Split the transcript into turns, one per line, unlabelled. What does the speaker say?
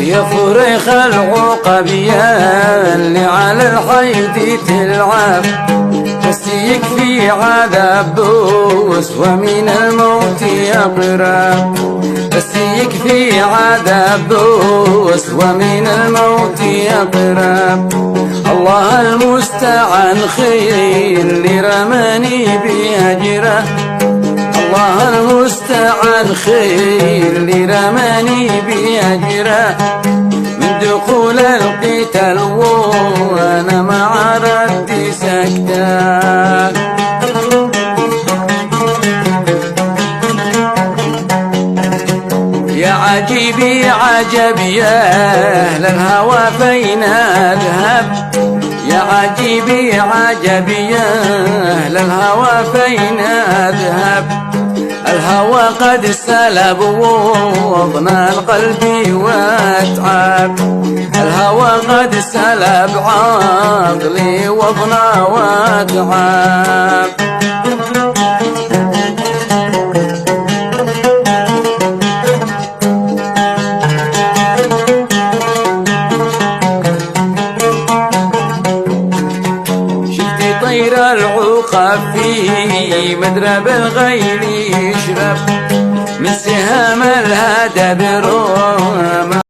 يا فريخ العقب يا اللي على الحيد تلعب، بس يكفي عذاب واسوى من الموت يقرب، بس يكفي عذاب واسوى من الموت يقرب. الله المستعان خير اللي رماني بأجره، الله المستعان خير اللي رماني بأجره، من دخول القتال وانا مع ردي سكتان. يا عجيبي عجب يا أهل الهوى فين أذهب، يا عجيبي عجب يا أهل الهوى فين أذهب، الهوى قد سلب وضنا القلب واتعب، الهوى قد سلب عقلي وضنا واتعب. طير العقب في مدرب الغير يشرب، من سهام الهدى بروم